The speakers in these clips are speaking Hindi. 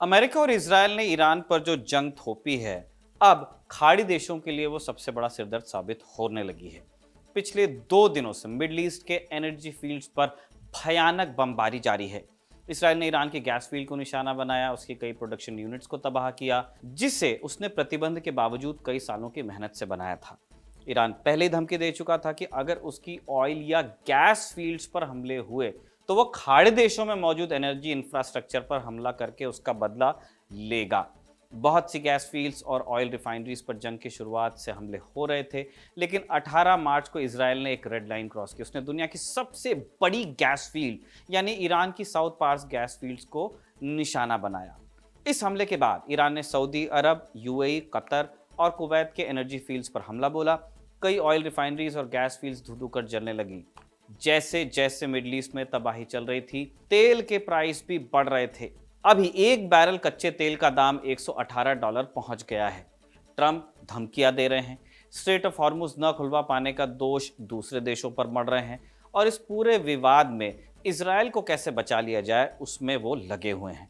अमेरिका और इसराइल ने ईरान पर जो जंग थोपी है, अब खाड़ी देशों के लिए वो सबसे बड़ा सिरदर्द साबित होने लगी है। पिछले 2 दिनों से मिडल ईस्ट के एनर्जी फील्ड्स पर भयानक बमबारी जारी है। इसराइल ने ईरान के गैस फील्ड को निशाना बनाया, उसकी कई प्रोडक्शन यूनिट्स को तबाह किया, जिसे उसने प्रतिबंध के बावजूद कई सालों की मेहनत से बनाया था। ईरान पहले ही धमकी दे चुका था कि अगर उसकी ऑयल या गैस फील्ड्स पर हमले हुए तो वो खाड़ी देशों में मौजूद एनर्जी इंफ्रास्ट्रक्चर पर हमला करके उसका बदला लेगा। बहुत सी गैस फील्ड्स और ऑयल रिफाइनरीज पर जंग की शुरुआत से हमले हो रहे थे, लेकिन 18 मार्च को इसराइल ने एक रेड लाइन क्रॉस की। उसने दुनिया की सबसे बड़ी गैस फील्ड यानी ईरान की साउथ पार्स गैस फील्ड्स को निशाना बनाया। इस हमले के बाद ईरान ने सऊदी अरब, यूएई, कतर और कुवैत के एनर्जी फील्ड्स पर हमला बोला। कई ऑयल रिफाइनरीज और गैस फील्ड्स धुआं कर जलने लगी। जैसे जैसे मिडल ईस्ट में तबाही चल रही थी, तेल के प्राइस भी बढ़ रहे थे। अभी एक बैरल कच्चे तेल का दाम $118 पहुंच गया है। ट्रंप धमकियां दे रहे हैं, स्ट्रेट ऑफ हॉर्मुज न खुलवा पाने का दोष दूसरे देशों पर मढ़ रहे हैं, और इस पूरे विवाद में इसराइल को कैसे बचा लिया जाए उसमें वो लगे हुए हैं।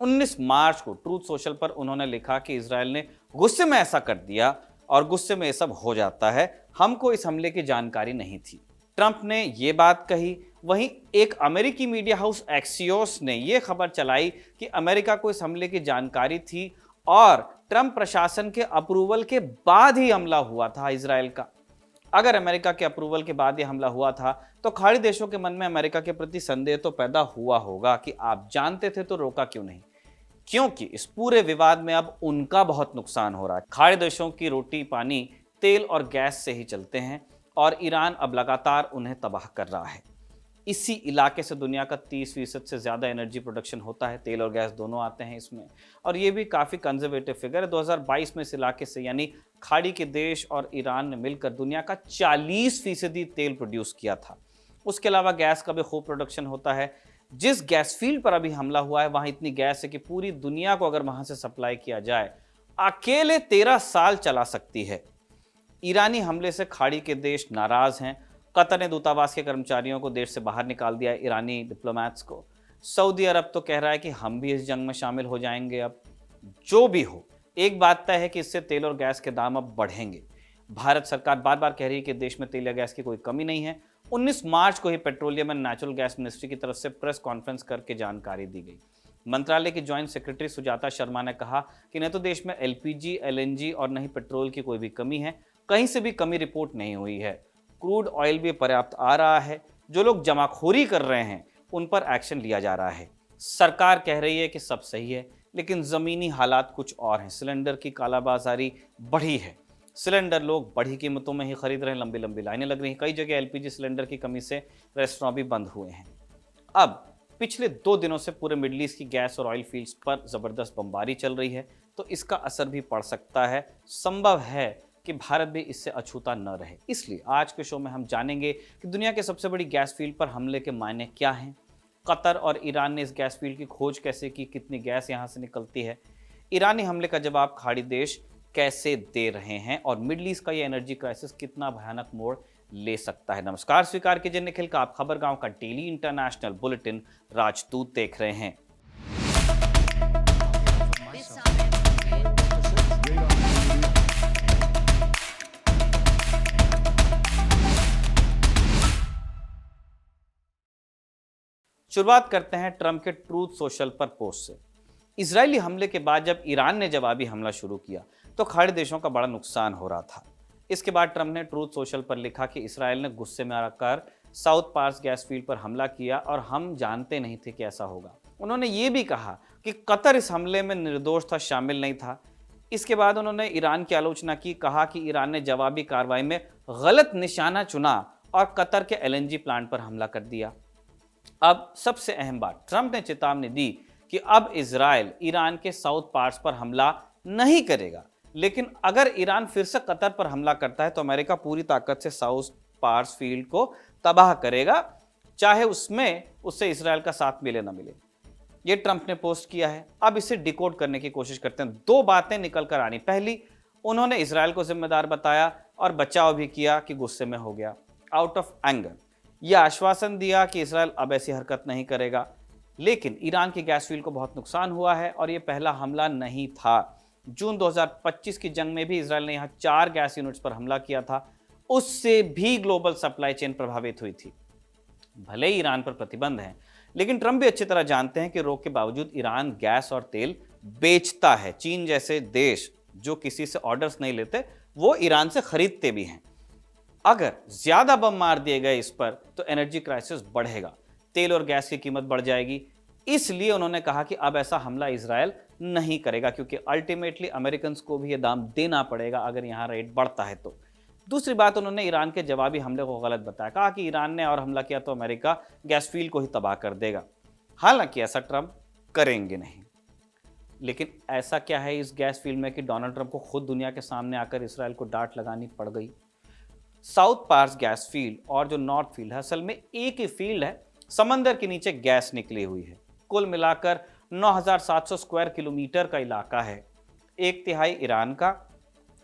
19 मार्च को ट्रूथ सोशल पर उन्होंने लिखा कि इसराइल ने गुस्से में ऐसा कर दिया और गुस्से में ये सब हो जाता है, हमको इस हमले की जानकारी नहीं थी। ट्रंप ने ये बात कही। वहीं एक अमेरिकी मीडिया हाउस एक्सियोस ने यह खबर चलाई कि अमेरिका को इस हमले की जानकारी थी और ट्रंप प्रशासन के अप्रूवल के बाद ही हमला हुआ था इसराइल का। अगर अमेरिका के अप्रूवल के बाद ये हमला हुआ था तो खाड़ी देशों के मन में अमेरिका के प्रति संदेह तो पैदा हुआ होगा कि आप जानते थे तो रोका क्यों नहीं, क्योंकि इस पूरे विवाद में अब उनका बहुत नुकसान हो रहा है। खाड़ी देशों की रोटी पानी तेल और गैस से ही चलते हैं और ईरान अब लगातार उन्हें तबाह कर रहा है। इसी इलाके से दुनिया का 30% से ज़्यादा एनर्जी प्रोडक्शन होता है, तेल और गैस दोनों आते हैं इसमें, और ये भी काफ़ी कंजर्वेटिव फिगर है। 2022 में इस इलाके से यानी खाड़ी के देश और ईरान ने मिलकर दुनिया का 40% तेल प्रोड्यूस किया था। उसके अलावा गैस का भी खूब प्रोडक्शन होता है। जिस गैस फील्ड पर अभी हमला हुआ है वहाँ इतनी गैस है कि पूरी दुनिया को अगर वहाँ से सप्लाई किया जाए अकेले 13 साल चला सकती है। ईरानी हमले से खाड़ी के देश नाराज हैं। कतर ने दूतावास के कर्मचारियों को देश से बाहर निकाल दिया, ईरानी डिप्लोमैट्स को। सऊदी अरब तो कह रहा है कि हम भी इस जंग में शामिल हो जाएंगे। अब जो भी हो, एक बात तय है कि इससे तेल और गैस के दाम अब बढ़ेंगे। भारत सरकार बार बार कह रही है कि देश में तेल या गैस की कोई कमी नहीं है। 19 मार्च को ही petroleum and natural gas ministry की तरफ से प्रेस कॉन्फ्रेंस करके जानकारी दी गई। मंत्रालय की ज्वाइंट सेक्रेटरी सुजाता शर्मा ने कहा कि न तो देश में एलपीजी, एलएनजी और न ही पेट्रोल की कोई भी कमी है, कहीं से भी कमी रिपोर्ट नहीं हुई है। क्रूड ऑयल भी पर्याप्त आ रहा है। जो लोग जमाखोरी कर रहे हैं उन पर एक्शन लिया जा रहा है। सरकार कह रही है कि सब सही है, लेकिन ज़मीनी हालात कुछ और हैं। सिलेंडर की कालाबाजारी बढ़ी है। सिलेंडर लोग बढ़ी कीमतों में ही खरीद रहे हैं, लंबी लंबी लाइनें लग रही हैं। कई जगह एलपीजी सिलेंडर की कमी से रेस्टोरेंट भी बंद हुए हैं। अब पिछले 2 दिनों से पूरे मिडल ईस्ट की गैस और ऑयल फील्ड्स पर ज़बरदस्त बमबारी चल रही है, तो इसका असर भी पड़ सकता है। संभव है कि भारत भी इससे अछूता न रहे। इसलिए आज के शो में हम जानेंगे कि दुनिया के सबसे बड़ी गैस फील्ड पर हमले के मायने क्या हैं, कतर और ईरान ने इस गैस फील्ड की खोज कैसे की, कितनी गैस यहाँ से निकलती है, ईरानी हमले का जवाब खाड़ी देश कैसे दे रहे हैं, और मिडल ईस्ट का ये एनर्जी क्राइसिस कितना भयानक मोड़ ले सकता है। नमस्कार, स्वीकार कीजिए निखिल का। आप खबरगांव का डेली इंटरनेशनल बुलेटिन राजदूत देख रहे हैं। शुरुआत करते हैं ट्रंप के ट्रूथ सोशल पर पोस्ट से। इजरायली हमले के बाद जब ईरान ने जवाबी हमला शुरू किया तो खाड़ी देशों का बड़ा नुकसान हो रहा था। इसके बाद ट्रंप ने ट्रूथ सोशल पर लिखा कि इसराइल ने गुस्से में आकर साउथ पार्स गैस फील्ड पर हमला किया और हम जानते नहीं थे कि ऐसा होगा। उन्होंने ये भी कहा कि कतर इस हमले में निर्दोष था, शामिल नहीं था। इसके बाद उन्होंने ईरान की आलोचना की, कहा कि ईरान ने जवाबी कार्रवाई में गलत निशाना चुना और कतर के एलएनजी प्लांट पर हमला कर दिया। अब सबसे अहम बात, ट्रंप ने चेतावनी दी कि अब इजराइल ईरान के साउथ पार्ट्स पर हमला नहीं करेगा, लेकिन अगर ईरान फिर से कतर पर हमला करता है तो अमेरिका पूरी ताकत से साउथ पार्ट्स फील्ड को तबाह करेगा, चाहे उसमें उससे इजराइल का साथ मिले ना मिले। ये ट्रंप ने पोस्ट किया है। अब इसे डिकोड करने की कोशिश करते हैं। 2 बातें निकल कर आनी। पहली, उन्होंने इजराइल को जिम्मेदार बताया और बचाव भी किया कि गुस्से में हो गया, आउट ऑफ एंगर। यह आश्वासन दिया कि इजराइल अब ऐसी हरकत नहीं करेगा। लेकिन ईरान के गैस फील्ड को बहुत नुकसान हुआ है और ये पहला हमला नहीं था। जून 2025 की जंग में भी इजराइल ने यहां 4 गैस यूनिट्स पर हमला किया था। उससे भी ग्लोबल सप्लाई चेन प्रभावित हुई थी। भले ही ईरान पर प्रतिबंध है, लेकिन ट्रंप भी अच्छी तरह जानते हैं कि रोक के बावजूद ईरान गैस और तेल बेचता है। चीन जैसे देश जो किसी से ऑर्डर्स नहीं लेते, वो ईरान से खरीदते भी हैं। अगर ज्यादा बम मार दिए गए इस पर तो एनर्जी क्राइसिस बढ़ेगा, तेल और गैस की कीमत बढ़ जाएगी। इसलिए उन्होंने कहा कि अब ऐसा हमला इजराइल नहीं करेगा, क्योंकि अल्टीमेटली अमेरिकन को भी यह दाम देना पड़ेगा अगर यहां रेट बढ़ता है तो। दूसरी बात, उन्होंने ईरान के जवाबी हमले को गलत बताया। कहा कि ईरान ने और हमला किया तो अमेरिका गैस फील्ड को ही तबाह कर देगा। हालांकि ऐसा ट्रंप करेंगे नहीं। लेकिन ऐसा क्या है इस गैस फील्ड में कि डोनाल्ड ट्रंप को खुद दुनिया के सामने आकर इसराइल को डांट लगानी पड़ गई? साउथ पार्स गैस फील्ड और जो नॉर्थ फील्ड है, असल में एक ही फील्ड है, समंदर के नीचे गैस निकली हुई है। कुल मिलाकर 9,700 स्क्वायर किलोमीटर का इलाका है। 1/3 ईरान का,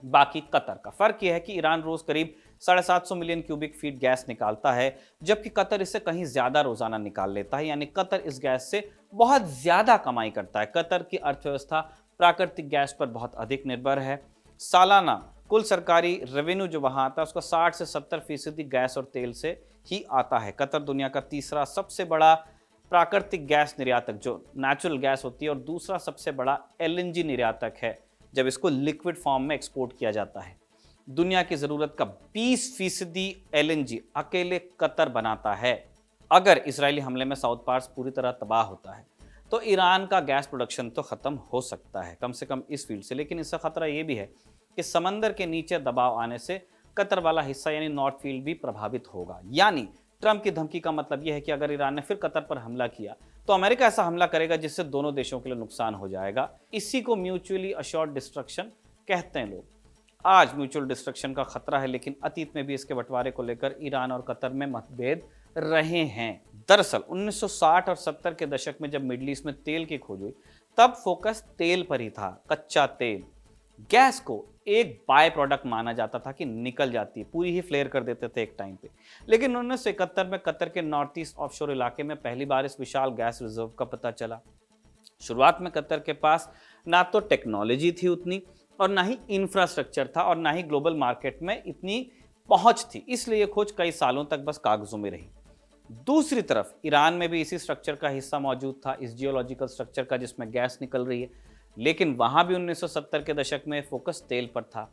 बाकी कतर का। फर्क यह है कि ईरान रोज करीब 750 मिलियन क्यूबिक फीट गैस निकालता है, जबकि कतर इससे कहीं ज्यादा रोजाना निकाल लेता है। यानी कतर इस गैस से बहुत ज्यादा कमाई करता है। कतर की अर्थव्यवस्था प्राकृतिक गैस पर बहुत अधिक निर्भर है। सालाना कुल सरकारी रेवेन्यू जो वहां आता है उसका 60 से 70% गैस और तेल से ही आता है। कतर दुनिया का तीसरा सबसे बड़ा प्राकृतिक गैस निर्यातक जो नेचुरल गैस होती है और दूसरा सबसे बड़ा एलएनजी निर्यातक है, जब इसको लिक्विड फॉर्म में एक्सपोर्ट किया जाता है। दुनिया की जरूरत का 20% एलएनजी अकेले कतर बनाता है। अगर इजरायली हमले में साउथ पार्स पूरी तरह तबाह होता है तो ईरान का गैस प्रोडक्शन तो खत्म हो सकता है, कम से कम इस फील्ड से। लेकिन इसका खतरा यह भी है कि समंदर के नीचे दबाव आने से कतर वाला हिस्सा यानी नॉर्थ फील्ड भी प्रभावित होगा। यानी ट्रंप की धमकी का मतलब यह है कि अगर ईरान ने फिर कतर पर हमला किया तो अमेरिका ऐसा हमला करेगा जिससे दोनों देशों के लिए नुकसान हो जाएगा। इसी को म्यूचुअली अश्योर्ड डिस्ट्रक्शन कहते हैं लोग। आज म्यूचुअल डिस्ट्रक्शन का खतरा है, लेकिन अतीत में भी इसके बंटवारे को लेकर ईरान और कतर में मतभेद रहे हैं। दरअसल 1960 और 70 के दशक में जब मिडिल ईस्ट में तेल की खोज हुई, तब फोकस तेल पर ही था, कच्चा तेल। गैस को एक बाय प्रोडक्ट माना जाता था कि निकल जाती है, पूरी ही फ्लेयर कर देते थे एक टाइम पे। लेकिन 1971 में कतर के नॉर्थ ईस्ट ऑफशोर इलाके में पहली बार इस विशाल गैस रिजर्व का पता चला। शुरुआत में कतर के पास ना तो टेक्नोलॉजी थी उतनी, और ना ही इंफ्रास्ट्रक्चर था, और ना ही ग्लोबल मार्केट में इतनी पहुंच थी। इसलिए खोज कई सालों तक बस कागजों में रही। दूसरी तरफ ईरान में भी इसी स्ट्रक्चर का हिस्सा मौजूद था, इस जियोलॉजिकल स्ट्रक्चर का जिसमें गैस निकल रही है। लेकिन वहां भी 1970 के दशक में फोकस तेल पर था।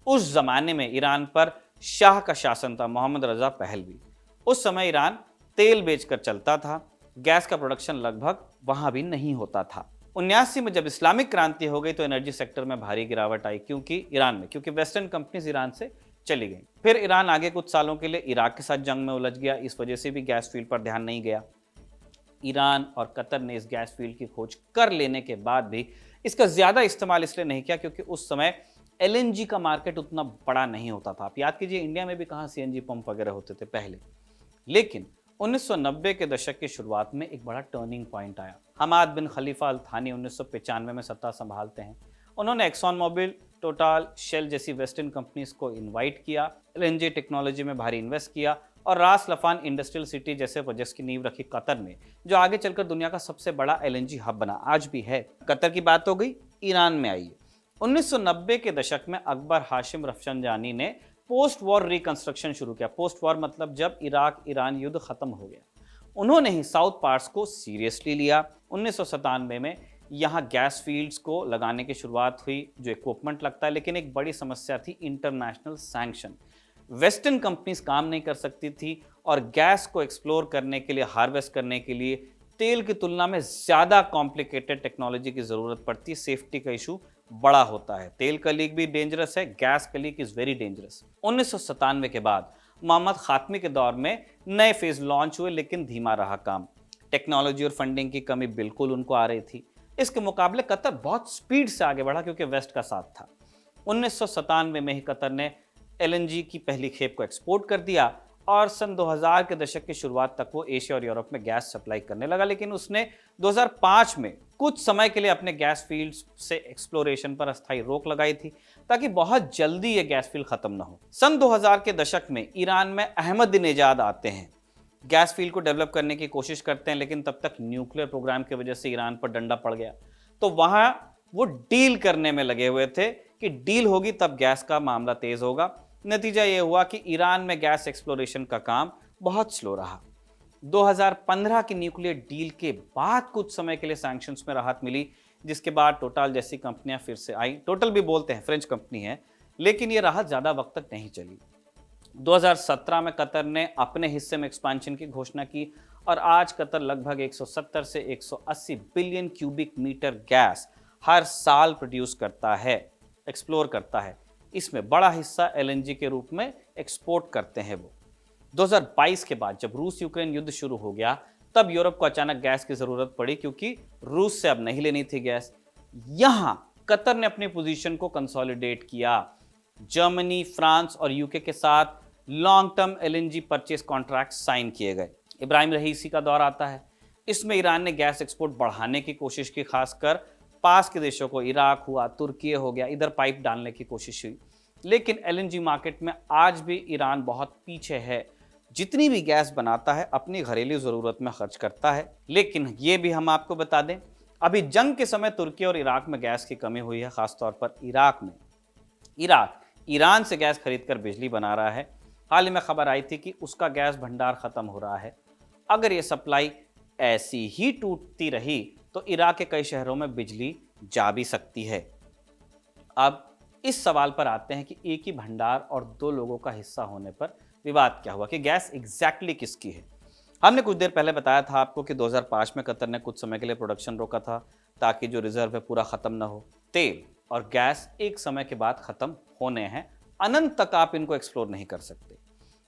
उस जमाने में ईरान पर शाह का शासन था, मोहम्मद रजा पहलवी। उस समय ईरान तेल बेचकर चलता था, गैस का प्रोडक्शन लगभग वहां भी नहीं होता था। 79 में जब इस्लामिक क्रांति हो गई तो एनर्जी सेक्टर में भारी गिरावट आई, क्योंकि वेस्टर्न कंपनीज ईरान से चली गई। फिर ईरान आगे कुछ सालों के लिए इराक के साथ जंग में उलझ गया, इस वजह से भी गैस फील्ड पर ध्यान नहीं गया। ईरान और कतर ने इस गैस फील्ड की खोज कर लेने के बाद भी इसका ज्यादा इस्तेमाल इसलिए नहीं किया क्योंकि उस समय एलएनजी का मार्केट उतना बड़ा नहीं होता था। आप याद कीजिए, इंडिया में भी कहां सीएनजी पंप वगैरह होते थे पहले। लेकिन 1990 के दशक की शुरुआत में एक बड़ा टर्निंग पॉइंट आया। हमाद बिन खलीफा अल थानी 1995 में सत्ता संभालते हैं। उन्होंने एक्सॉन मोबिल, टोटल, शेल जैसी वेस्टर्न कंपनीज को इनवाइट किया, एलएनजी टेक्नोलॉजी में भारी इन्वेस्ट किया और रास लफान इंडस्ट्रियल सिटी जैसे प्रोजेक्ट्स की नींव रखी कतर में, जो आगे चलकर दुनिया का सबसे बड़ा एलएनजी हब बना, आज भी है। कतर की बात हो गई, ईरान में आइए। 1990 के दशक में अकबर हाशिम रफसंजानी ने पोस्ट वॉर रिकंस्ट्रक्शन शुरू किया। पोस्ट वॉर मतलब जब इराक ईरान युद्ध खत्म हो गया। उन्होंने ही साउथ पार्स को सीरियसली लिया। 1997 में यहाँ गैस फील्ड्स को लगाने की शुरुआत हुई, जो इक्विपमेंट लगता है। लेकिन एक बड़ी समस्या थी इंटरनेशनल सैंक्शन। वेस्टर्न कंपनीज काम नहीं कर सकती थी और गैस को एक्सप्लोर करने के लिए, हार्वेस्ट करने के लिए तेल की तुलना में ज्यादा कॉम्प्लिकेटेड टेक्नोलॉजी की जरूरत पड़ती है। सेफ्टी का इशू बड़ा होता है। तेल का लीक भी डेंजरस है, गैस का लीक इज वेरी डेंजरस। 1997 के बाद मोहम्मद खातमी के दौर में नए फेज लॉन्च हुए, लेकिन धीमा रहा काम। टेक्नोलॉजी और फंडिंग की कमी बिल्कुल उनको आ रही थी। इसके मुकाबले कतर बहुत स्पीड से आगे बढ़ा क्योंकि वेस्ट का साथ था। 1997 में ही कतर ने एलएनजी की पहली खेप को एक्सपोर्ट कर दिया और सन 2000 के दशक की शुरुआत तक वो एशिया और यूरोप में गैस सप्लाई करने लगा। लेकिन उसने 2005 में कुछ समय के लिए अपने गैस फील्ड्स से एक्सप्लोरेशन पर अस्थायी रोक लगाई थी, ताकि बहुत जल्दी ये गैस फील्ड खत्म ना हो। सन 2000 के दशक में ईरान में अहमदीनेजाद आते हैं। गैस फील्ड को डेवलप करने की कोशिश करते हैं, लेकिन तब तक न्यूक्लियर प्रोग्राम की वजह से ईरान पर डंडा पड़ गया। तो वहां वो डील करने में लगे हुए थे कि डील होगी तब गैस का मामला तेज होगा। नतीजा ये हुआ कि ईरान में गैस एक्सप्लोरेशन का काम बहुत स्लो रहा। 2015 की न्यूक्लियर डील के बाद कुछ समय के लिए सैंक्शंस में राहत मिली, जिसके बाद टोटल जैसी कंपनियां फिर से आई। टोटल भी बोलते हैं, फ्रेंच कंपनी है, लेकिन ये राहत ज्यादा वक्त तक नहीं चली। 2017 में कतर ने अपने हिस्से में एक्सपांशन की घोषणा की और आज कतर लगभग 170 से 180 बिलियन क्यूबिक मीटर गैस हर साल प्रोड्यूस करता है, एक्सप्लोर करता है। इसमें बड़ा हिस्सा एलएनजी के रूप में एक्सपोर्ट करते हैं वो। 2022 के बाद जब रूस यूक्रेन युद्ध शुरू हो गया, तब यूरोप को अचानक गैस की जरूरत पड़ी, क्योंकि रूस से अब नहीं लेनी थी गैस। यहां कतर ने अपनी पोजीशन को कंसोलिडेट किया। जर्मनी, फ्रांस और यूके के साथ long term LNG purchase contract sign किए गए। इब्राहिम रईसी का दौर आता है। इसमें ईरान ने गैस एक्सपोर्ट बढ़ाने की कोशिश की, खासकर पास के देशों को, इराक हुआ, तुर्की हो गया, इधर पाइप डालने की कोशिश हुई। लेकिन एलएनजी मार्केट में आज भी ईरान बहुत पीछे है। जितनी भी गैस बनाता है अपनी घरेलू जरूरत में खर्च करता है। लेकिन ये भी हम आपको बता दें, अभी जंग के समय तुर्की और इराक में गैस की कमी हुई है, खासतौर पर इराक में। इराक ईरान से गैस खरीदकर बिजली बना रहा है। हाल ही में खबर आई थी कि उसका गैस भंडार खत्म हो रहा है। अगर ये सप्लाई ऐसी ही टूटती रही तो इराक के कई शहरों में बिजली जा भी सकती है। अब इस सवाल पर आते हैं कि एक ही भंडार और दो लोगों का हिस्सा होने पर विवाद क्या हुआ, कि गैस एग्जैक्टली किसकी है। हमने कुछ देर पहले बताया था आपको कि 2005 में कतर ने कुछ समय के लिए प्रोडक्शन रोका था, ताकि जो रिजर्व है पूरा खत्म ना हो। तेल और गैस एक समय के बाद खत्म होने हैं, अनंत तक आप इनको एक्सप्लोर नहीं कर सकते।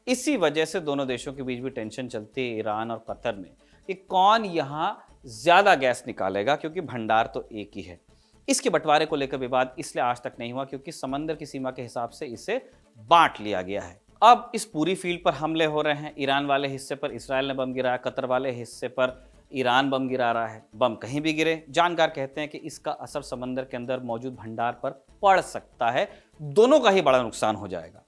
इसी वजह से दोनों देशों के बीच भी टेंशन चलती है, ईरान और कतर में, कि कौन यहां ज्यादा गैस निकालेगा, क्योंकि भंडार तो एक ही है। इसके बंटवारे को लेकर विवाद इसलिए आज तक नहीं हुआ क्योंकि समंदर की सीमा के हिसाब से इसे बांट लिया गया है। अब इस पूरी फील्ड पर हमले हो रहे हैं। ईरान वाले हिस्से पर इसराइल ने बम गिराया, कतर वाले हिस्से पर ईरान बम गिरा रहा है। बम कहीं भी गिरे, जानकार कहते हैं कि इसका असर समंदर के अंदर मौजूद भंडार पर पड़ सकता है। दोनों का ही बड़ा नुकसान हो जाएगा।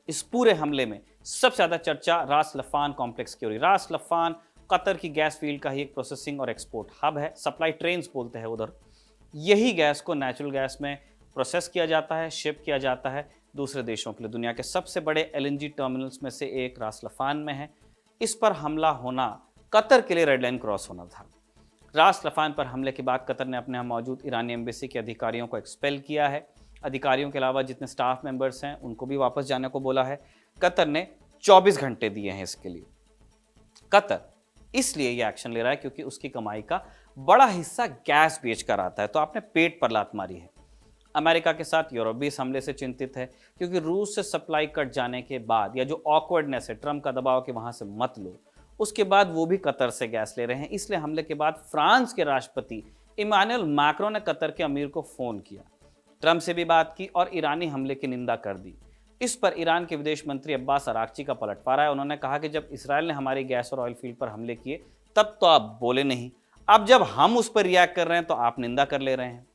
इस पूरे हमले में सबसे ज्यादा चर्चा रास लफान कॉम्प्लेक्स की हो रही। रास लफान कतर की गैस फील्ड का ही एक प्रोसेसिंग और एक्सपोर्ट हब है, सप्लाई ट्रेन्स बोलते हैं उधर। यही गैस को नेचुरल गैस में प्रोसेस किया जाता है, शिप किया जाता है दूसरे देशों के लिए। दुनिया के सबसे बड़े एलएनजी टर्मिनल्स में से एक रास लफान में है। इस पर हमला होना कतर के लिए रेड लाइन क्रॉस होना था। रास लफान पर हमले के बाद कतर ने अपने यहाँ मौजूद ईरानी एम्बेसी के अधिकारियों को एक्सपेल किया है। अधिकारियों के अलावा जितने स्टाफ मेंबर्स हैं उनको भी वापस जाने को बोला है। कतर ने 24 घंटे दिए हैं इसके लिए। कतर इसलिए ये एक्शन ले रहा है क्योंकि उसकी कमाई का बड़ा हिस्सा गैस बेचकर आता है, तो आपने पेट पर लात मारी है। अमेरिका के साथ यूरोप भी इस हमले से चिंतित है, क्योंकि रूस से सप्लाई कट जाने के बाद, या जो ऑकवर्डनेस है, ट्रम्प का दबाव कि वहां से मत लो, उसके बाद वो भी कतर से गैस ले रहे हैं। इसलिए हमले के बाद फ्रांस के राष्ट्रपति इमानुएल मैक्रों ने कतर के अमीर को फोन किया, ट्रम्प से भी बात की और ईरानी हमले की निंदा कर दी। इस पर ईरान के विदेश मंत्री अब्बास अराक्ची का पलटवार है। उन्होंने कहा कि जब इसराइल ने हमारी गैस और ऑयल फील्ड पर हमले किए तब तो आप बोले नहीं, अब जब हम उस पर रिएक्ट कर रहे हैं तो आप निंदा कर ले रहे हैं।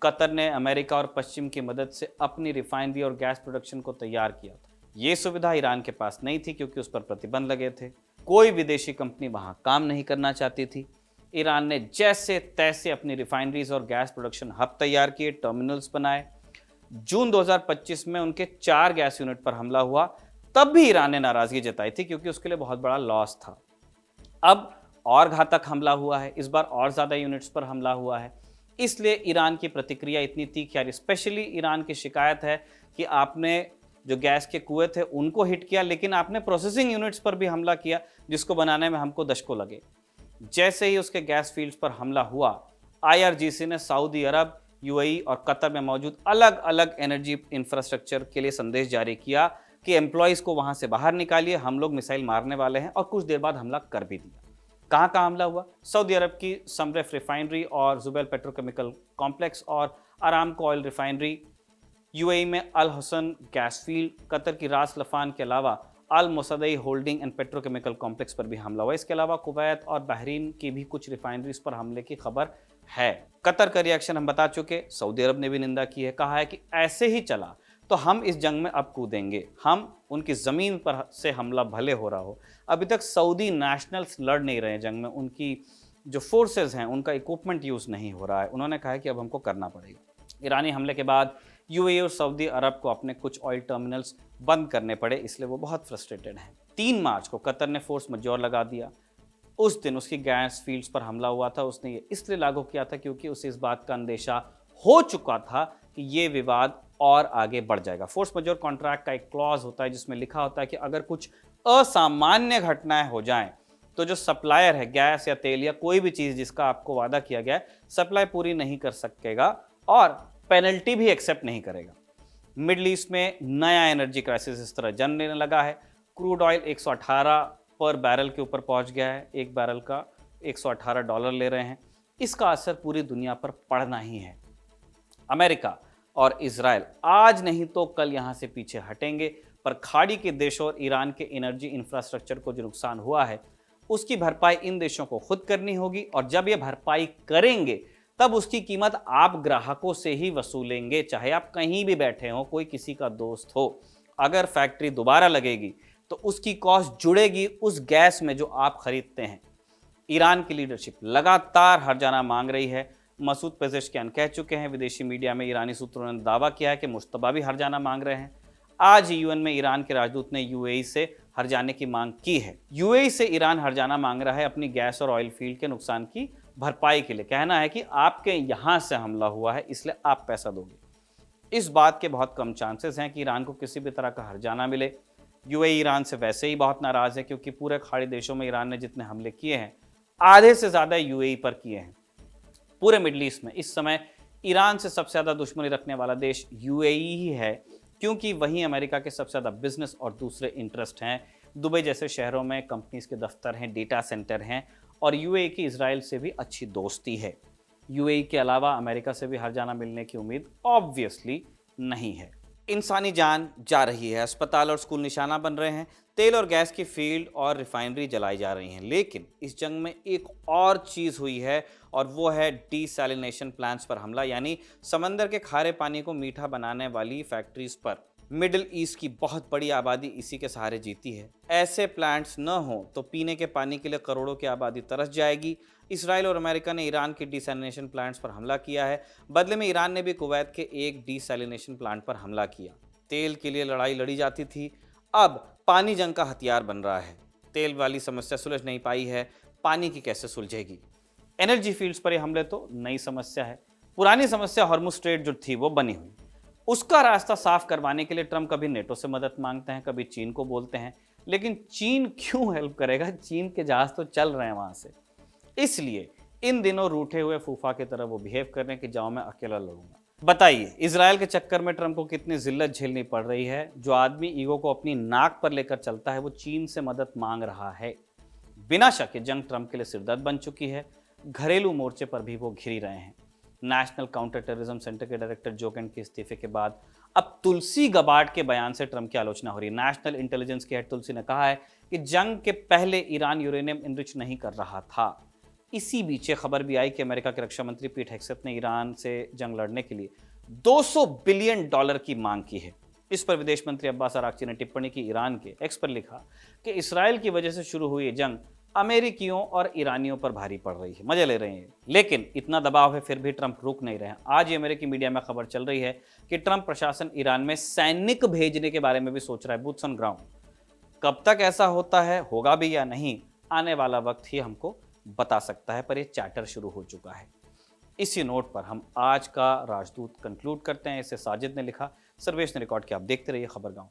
कतर ने अमेरिका और पश्चिम की मदद से अपनी रिफाइनरी और गैस प्रोडक्शन को तैयार किया था। ये सुविधा ईरान के पास नहीं थी क्योंकि उस पर प्रतिबंध लगे थे। कोई विदेशी कंपनी वहां काम नहीं करना चाहती थी। ईरान ने जैसे तैसे अपनी रिफाइनरीज और गैस प्रोडक्शन हब तैयार किए, टर्मिनल्स बनाए। जून 2025 में उनके 4 गैस यूनिट पर हमला हुआ, तब भी ईरान ने नाराजगी जताई थी क्योंकि उसके लिए बहुत बड़ा लॉस था। अब और घातक हमला हुआ है, इस बार और ज्यादा यूनिट्स पर हमला हुआ है। इसलिए ईरान की प्रतिक्रिया इतनी तीखी है। स्पेशली ईरान की शिकायत है कि आपने जो गैस के कुएं थे उनको हिट किया, लेकिन आपने प्रोसेसिंग यूनिट्स पर भी हमला किया जिसको बनाने में हमको दशकों लगे। जैसे ही उसके गैस फील्ड्स पर हमला हुआ, आईआरजीसी ने सऊदी अरब, यूएई और कतर में मौजूद अलग अलग एनर्जी इंफ्रास्ट्रक्चर के लिए संदेश जारी किया कि एम्प्लॉयज को वहां से बाहर निकालिए, हम लोग मिसाइल मारने वाले हैं। और कुछ देर बाद हमला कर भी दिया। कहाँ कहाँ हमला हुआ? सऊदी अरब की समरेफ रिफाइनरी और जुबैल पेट्रोकेमिकल कॉम्प्लेक्स और आरामको ऑयल रिफाइनरी, यूएई में अल हुसैन गैस फील्ड, कतर की रास लफान के अलावा अल मुसदई होल्डिंग एंड पेट्रोकेमिकल कॉम्प्लेक्स पर भी हमला हुआ। इसके अलावा कुवैत और बहरीन की भी कुछ रिफाइनरीज पर हमले की खबर है। कतर का रिएक्शन हम बता चुके, सऊदी अरब ने भी निंदा की है, कहा है कि ऐसे ही चला तो हम इस जंग में अब कूदेंगे, हम उनकी ज़मीन पर से हमला भले हो रहा हो। अभी तक सऊदी नेशनल्स लड़ नहीं रहे हैं जंग में, उनकी जो फोर्सेस हैं उनका इक्विपमेंट यूज़ नहीं हो रहा है। उन्होंने कहा है कि अब हमको करना पड़ेगा। ईरानी हमले के बाद यूएई और सऊदी अरब को अपने कुछ ऑयल टर्मिनल्स बंद करने पड़े, इसलिए वो बहुत फ्रस्ट्रेटेड हैं। 3 मार्च को कतर ने फोर्स मजौर लगा दिया। उस दिन उसकी गैस फील्ड्स पर हमला हुआ था। उसने ये इसलिए लागू किया था क्योंकि उसे इस बात का अंदेशा हो चुका था कि ये विवाद और आगे बढ़ जाएगा। फोर्स मजौर कॉन्ट्रैक्ट का एक क्लॉज होता है जिसमें लिखा होता है कि अगर कुछ असामान्य घटनाएं हो जाएं तो जो सप्लायर है, गैस या तेल या कोई भी चीज़ जिसका आपको वादा किया गया है, सप्लाई पूरी नहीं कर सकेगा और पेनल्टी भी एक्सेप्ट नहीं करेगा। मिडल ईस्ट में नया एनर्जी क्राइसिस इस तरह जन्म लेने लगा है। क्रूड ऑयल 118 पर बैरल के ऊपर पहुंच गया है। एक बैरल का $118 ले रहे हैं। इसका असर पूरी दुनिया पर पड़ना ही है। अमेरिका और इजराइल आज नहीं तो कल यहां से पीछे हटेंगे, पर खाड़ी के देशों और ईरान के एनर्जी इंफ्रास्ट्रक्चर को जो नुकसान हुआ है उसकी भरपाई इन देशों को खुद करनी होगी, और जब ये भरपाई करेंगे तब उसकी कीमत आप ग्राहकों से ही वसूलेंगे, चाहे आप कहीं भी बैठे हो, कोई किसी का दोस्त हो। अगर फैक्ट्री दोबारा लगेगी तो उसकी कॉस्ट जुड़ेगी उस गैस में जो आप खरीदते हैं। ईरान की लीडरशिप लगातार हर्जाना मांग रही है। मसूद पेजेश्कियान कह चुके हैं, विदेशी मीडिया में ईरानी सूत्रों ने दावा किया है कि मुश्तबा भी हर्जाना मांग रहे हैं। आज यूएन में ईरान के राजदूत ने यूएई से हर्जाने की मांग की है। यूएई से ईरान हर्जाना मांग रहा है अपनी गैस और ऑयल फील्ड के नुकसान की भरपाई के लिए। कहना है कि आपके यहां से हमला हुआ है इसलिए आप पैसा दोगे। इस बात के बहुत कम चांसेस हैं कि ईरान को किसी भी तरह का हर्जाना मिले। यूएई ईरान से वैसे ही बहुत नाराज है क्योंकि पूरे खाड़ी देशों में ईरान ने जितने हमले किए हैं आधे से ज्यादा यूएई पर किए हैं। पूरे मिडल ईस्ट में इस समय ईरान से सबसे ज्यादा दुश्मनी रखने वाला देश यूएई ही है, क्योंकि वहीं अमेरिका के सबसे ज्यादा बिजनेस और दूसरे इंटरेस्ट हैं। दुबई जैसे शहरों में कंपनीज के दफ्तर हैं, डेटा सेंटर हैं, और यूएई की इजराइल से भी अच्छी दोस्ती है। यूएई के अलावा अमेरिका से भी हर्जाना मिलने की उम्मीद ऑब्वियसली नहीं है। इंसानी जान जा रही है, अस्पताल और स्कूल निशाना बन रहे हैं, तेल और गैस की फील्ड और रिफाइनरी जलाई जा रही हैं। लेकिन इस जंग में एक और चीज़ हुई है और वो है डीसैलिनेशन प्लांट्स पर हमला, यानी समंदर के खारे पानी को मीठा बनाने वाली फैक्ट्रीज पर। मिडिल ईस्ट की बहुत बड़ी आबादी इसी के सहारे जीती है। ऐसे प्लांट्स न हो तो पीने के पानी के लिए करोड़ों की आबादी तरस जाएगी। इसराइल और अमेरिका ने ईरान के डीसैलिनेशन प्लांट्स पर हमला किया है। बदले में ईरान ने भी कुवैत के एक डीसैलिनेशन प्लांट पर हमला किया। तेल के लिए लड़ाई लड़ी जाती थी, अब पानी जंग का हथियार बन रहा है। तेल वाली समस्या सुलझ नहीं पाई है, पानी की कैसे सुलझेगी? एनर्जी फील्ड्स पर यह हमले तो नई समस्या है। पुरानी समस्या हॉर्मुज़ स्ट्रेट जो थी वो बनी हुई, उसका रास्ता साफ करवाने के लिए ट्रंप कभी नेटो से मदद मांगते हैं, कभी चीन को बोलते हैं। लेकिन चीन क्यों हेल्प करेगा? चीन के जहाज तो चल रहे हैं वहां से। इसलिए इन दिनों रूठे हुए फूफा की तरह वो बिहेव कर रहे हैं कि जाओ मैं अकेला लड़ूंगा। बताइए, इजराइल के चक्कर में ट्रंप को कितनी जिल्लत झेलनी पड़ रही है। जो आदमी ईगो को अपनी नाक पर लेकर चलता है वो चीन से मदद मांग रहा है। बिना शक ये जंग ट्रंप के लिए सिरदर्द बन चुकी है। घरेलू मोर्चे पर भी वो घिरी रहे हैं। नेशनल काउंटर टेररिज्म सेंटर के डायरेक्टर जो कैंट के इस्तीफे के बाद अब तुलसी गबार्ड के बयान से ट्रंप की आलोचना हो रही है। नेशनल इंटेलिजेंस के हेड तुलसी ने कहा है कि जंग के पहले ईरान यूरेनियम इनरिच नहीं कर रहा था। इसी बीच खबर भी आई कि अमेरिका के रक्षा मंत्री पीट हेग्सेथ ने ईरान से जंग लड़ने के लिए $200 बिलियन की मांग की है। इस पर विदेश मंत्री अब्बास अराक्ची ने टिप्पणी की। ईरान के एक्स पर लिखा कि इसराइल की वजह से शुरू हुई जंग अमेरिकियों और ईरानियों पर भारी पड़ रही है, मजे ले रहे हैं। लेकिन इतना दबाव है फिर भी ट्रंप रुक नहीं रहे हैं। आज ही अमेरिकी मीडिया में खबर चल रही है कि ट्रंप प्रशासन ईरान में सैनिक भेजने के बारे में भी सोच रहा है, बूट्स ऑन ग्राउंड। कब तक ऐसा होता है, होगा भी या नहीं, आने वाला वक्त ही हमको बता सकता है, पर यह चैटर शुरू हो चुका है। इसी नोट पर हम आज का राजदूत कंक्लूड करते हैं। इसे साजिद ने लिखा, सर्वेश ने रिकॉर्ड किया। आप देखते रहिए खबरगांव।